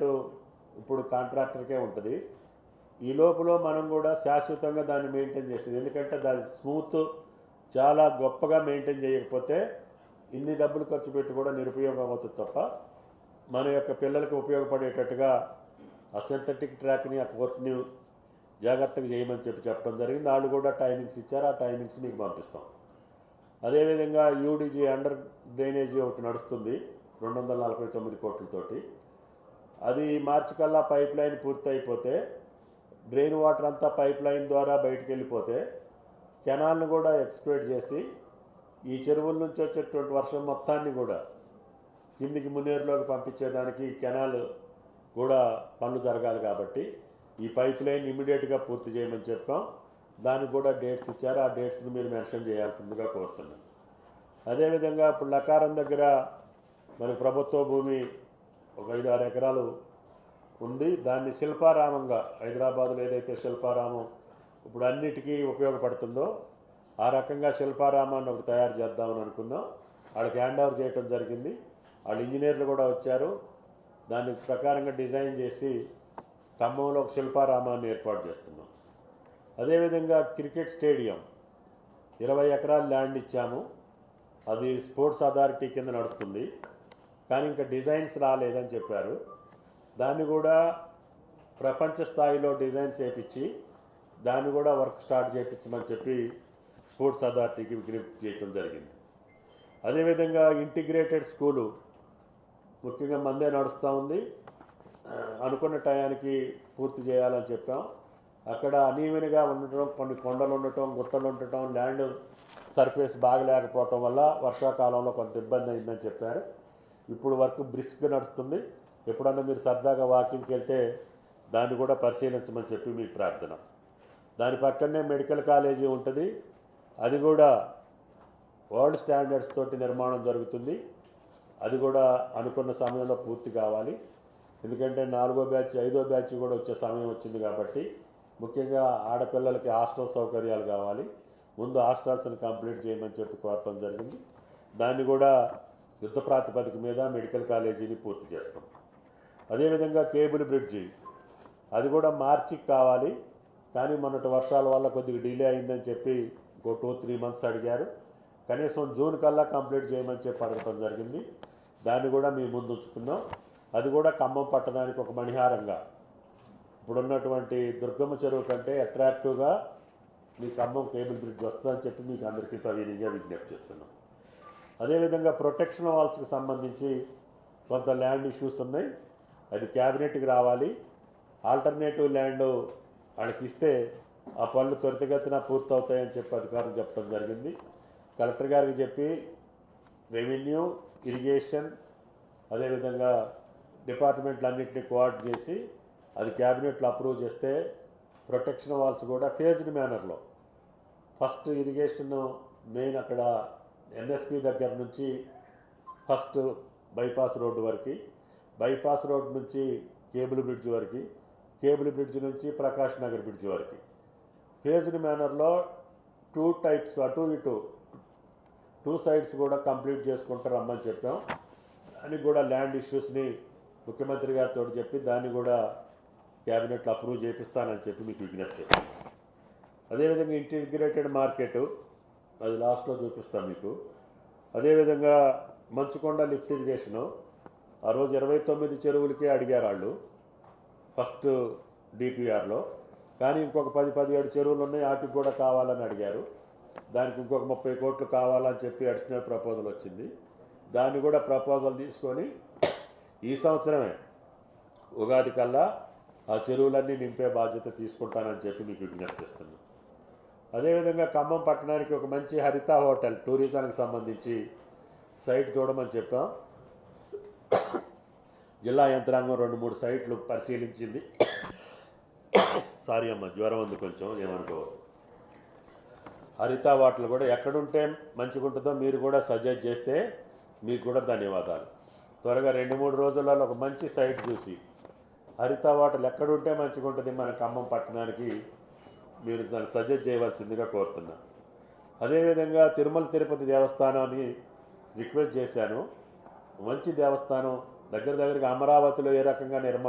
Payment ఇప్పుడు కాంట్రాక్టర్కే ఉంటుంది. ఈ లోపల మనం కూడా శాశ్వతంగా దాన్ని మెయింటైన్ చేసేది. ఎందుకంటే దాని స్మూత్ చాలా గొప్పగా మెయింటైన్ చేయకపోతే ఇన్ని డబ్బులు ఖర్చు పెట్టి కూడా నిరుపయోగం అవుతుంది తప్ప మన యొక్క పిల్లలకి ఉపయోగపడేటట్టుగా ఆ సింథటిక్ ట్రాక్ని ఆ కోర్ట్ని జాగ్రత్తగా చేయమని చెప్పడం జరిగింది. వాళ్ళు కూడా టైమింగ్స్ ఇచ్చారు. ఆ టైమింగ్స్ మీకు పంపిస్తాం. అదేవిధంగా యూడీజీ అండర్ డ్రైనేజీ ఒకటి నడుస్తుంది 249 కోట్లతోటి. అది మార్చి కల్లా పైప్ లైన్ పూర్తి అయిపోతే డ్రైన్ వాటర్ అంతా పైప్ లైన్ ద్వారా బయటికి వెళ్ళిపోతే కెనాల్ను కూడా ఎక్స్క్వేట్ చేసి ఈ చెరువుల నుంచి వచ్చేటువంటి వర్షం మొత్తాన్ని కూడా కిందికి మున్నేరులోకి పంపించేదానికి కెనాల్ కూడా పనులు జరగాలి. కాబట్టి ఈ పైప్ లైన్ ఇమీడియట్గా పూర్తి చేయమని చెప్పాం. దానికి కూడా డేట్స్ ఇచ్చారు. ఆ డేట్స్ని మీరు మెన్షన్ చేయాల్సిందిగా కోరుతున్నాను. అదేవిధంగా ఇప్పుడు లకారం దగ్గర మనకి ప్రభుత్వ భూమి ఒక 5-6 ఎకరాలు ఉంది. దాన్ని శిల్పారామంగా హైదరాబాద్లో ఏదైతే శిల్పారామం ఇప్పుడు అన్నిటికీ ఉపయోగపడుతుందో ఆ రకంగా శిల్పారామాన్ని ఒకటి తయారు చేద్దామని అనుకున్నాం. వాళ్ళకి హ్యాండ్ ఓవర్ చేయడం జరిగింది. వాళ్ళు ఇంజనీర్లు కూడా వచ్చారు. దాని ప్రకారంగా డిజైన్ చేసి ఖమ్మంలో ఒక శిల్పారామాన్ని ఏర్పాటు చేస్తున్నాం. అదేవిధంగా క్రికెట్ స్టేడియం 20 ఎకరాల ల్యాండ్ ఇచ్చాము. అది స్పోర్ట్స్ అథారిటీ కింద నడుస్తుంది. కానీ ఇంకా డిజైన్స్ రాలేదని చెప్పారు. దాన్ని కూడా ప్రపంచ స్థాయిలో డిజైన్స్ వేయించి దాన్ని కూడా వర్క్ స్టార్ట్ చేయించమని చెప్పి స్పోర్ట్స్ అథారిటీకి విజ్ఞప్తి చేయడం జరిగింది. అదేవిధంగా ఇంటిగ్రేటెడ్ స్కూలు ముఖ్యంగా మందే నడుస్తూ ఉంది. అనుకున్న టయానికి పూర్తి చేయాలని చెప్పాం. అక్కడ అనీవెన్గా ఉండటం, కొన్ని కొండలు ఉండటం, గుట్టలు ఉండటం, ల్యాండ్ సర్ఫేస్ బాగలేకపోవటం వల్ల వర్షాకాలంలో కొంత ఇబ్బంది అయిందని చెప్పారు. ఇప్పుడు వర్క్ బ్రిస్క్గా నడుస్తుంది. ఎప్పుడన్నా మీరు సరదాగా వాకింగ్కి వెళ్తే దాన్ని కూడా పరిశీలించమని చెప్పి మీకు ప్రార్థన. దాని పక్కనే మెడికల్ కాలేజీ ఉంటుంది. అది కూడా వరల్డ్ స్టాండర్డ్స్ తోటి నిర్మాణం జరుగుతుంది. అది కూడా అనుకున్న సమయంలో పూర్తి కావాలి. ఎందుకంటే 4వ బ్యాచ్ 5వ బ్యాచ్ కూడా వచ్చే సమయం వచ్చింది. కాబట్టి ముఖ్యంగా ఆడపిల్లలకి హాస్టల్ సౌకర్యాలు కావాలి. ముందు హాస్టల్స్ని కంప్లీట్ చేయమని చెప్పి కోరటం జరిగింది. దాన్ని కూడా యుద్ధ ప్రాతిపదిక మీద మెడికల్ కాలేజీని పూర్తి చేస్తాం. అదేవిధంగా కేబుల్ బ్రిడ్జి అది కూడా మార్చికి కావాలి. కానీ మొన్నటి వర్షాల వల్ల కొద్దిగా డిలే అయిందని చెప్పి ఇంకో 2-3 మంత్స్ అడిగారు. కనీసం జూన్ కల్లా కంప్లీట్ చేయమని చెప్పి అడగటం జరిగింది. దాన్ని కూడా మీ ముందు ఉంచుతున్నాం. అది కూడా ఖమ్మం పట్టణానికి ఒక మణిహారంగా ఇప్పుడున్నటువంటి దుర్గమ్మ చెరువు కంటే అట్రాక్టివ్గా మీ ఖమ్మం కేబుల్ బ్రిడ్జ్ వస్తుందని చెప్పి మీకు అందరికీ సవినీయంగా విజ్ఞప్తి చేస్తున్నాం. అదేవిధంగా ప్రొటెక్షన్ వాల్స్కి సంబంధించి కొంత ల్యాండ్ ఇష్యూస్ ఉన్నాయి. అది క్యాబినెట్కి రావాలి. ఆల్టర్నేటివ్ ల్యాండ్ వాళ్ళకి ఇస్తే ఆ పనులు త్వరితగతిన పూర్తవుతాయని చెప్పి అధికారులు చెప్పడం జరిగింది. కలెక్టర్ గారికి చెప్పి రెవెన్యూ, ఇరిగేషన్ అదేవిధంగా డిపార్ట్మెంట్లన్నింటినీ కోఆర్డినేట్ చేసి అది క్యాబినెట్లో అప్రూవ్ చేస్తే ప్రొటెక్షన్ వాల్స్ కూడా ఫేజ్డ్ మేనర్లో ఫస్ట్ ఇరిగేషన్ మెయిన్ అక్కడ ఎన్ఎస్పి దగ్గర నుంచి ఫస్ట్ బైపాస్ రోడ్డు వరకు, బైపాస్ రోడ్ నుంచి కేబుల్ బ్రిడ్జ్ వరకు, కేబుల్ బ్రిడ్జ్ నుంచి ప్రకాష్ నగర్ బ్రిడ్జ్ వరకు ఫేజ్డ్ మేనర్లో 2 టైప్స్ అటు ఇటు 2 సైడ్స్ కూడా కంప్లీట్ చేసుకుంటూ రమ్మని చెప్పాం. దానికి కూడా ల్యాండ్ ఇష్యూస్ని ముఖ్యమంత్రి గారితో చెప్పి దాన్ని కూడా క్యాబినెట్లో అప్రూవ్ చేపిస్తానని చెప్పి మీకు విజ్ఞప్తి చేస్తాను. అదేవిధంగా ఇంటిగ్రేటెడ్ మార్కెట్ అది లాస్ట్లో చూపిస్తాను మీకు. అదేవిధంగా మంచుకొండ లిఫ్ట్ ఇరిగేషను ఆ రోజు 29 చెరువులకే అడిగారు వాళ్ళు ఫస్ట్ డిపిఆర్లో. కానీ ఇంకొక 10-17 చెరువులు ఉన్నాయి, వాటికి కూడా కావాలని అడిగారు. దానికి ఇంకొక 30 కోట్లు కావాలని చెప్పి అడిషనల్ ప్రపోజల్ వచ్చింది. దాన్ని కూడా ప్రపోజల్ తీసుకొని ఈ సంవత్సరమే ఉగాది కల్లా ఆ చెరువులన్నీ నింపే బాధ్యత తీసుకుంటానని చెప్పి మీకు విజ్ఞప్తి చేస్తున్నాను. అదేవిధంగా ఖమ్మం పట్టణానికి ఒక మంచి హరిత హోటల్ టూరిజానికి సంబంధించి సైట్ చూడమని చెప్పాం. జిల్లా యంత్రాంగం 2-3 సైట్లు పరిశీలించింది. సారీ అమ్మ, జ్వరం ఉంది కొంచెం, ఏమనుకోవద్దు. హరిత హోటల్ కూడా ఎక్కడుంటే మంచిగా ఉంటుందో మీరు కూడా సజెస్ట్ చేస్తే మీకు కూడా ధన్యవాదాలు. త్వరగా 2-3 రోజులలో ఒక మంచి సైట్ చూసి హరిత హోటల్ ఎక్కడుంటే మంచిగా ఉంటుంది మన ఖమ్మం పట్టణానికి మీరు దాన్ని సజెస్ట్ చేయవలసిందిగా కోరుతున్నా. అదేవిధంగా తిరుమల తిరుపతి దేవస్థానాన్ని రిక్వెస్ట్ చేశాను. మంచి దేవస్థానం దగ్గరగా అమరావతిలో ఏ రకంగా నిర్మాణం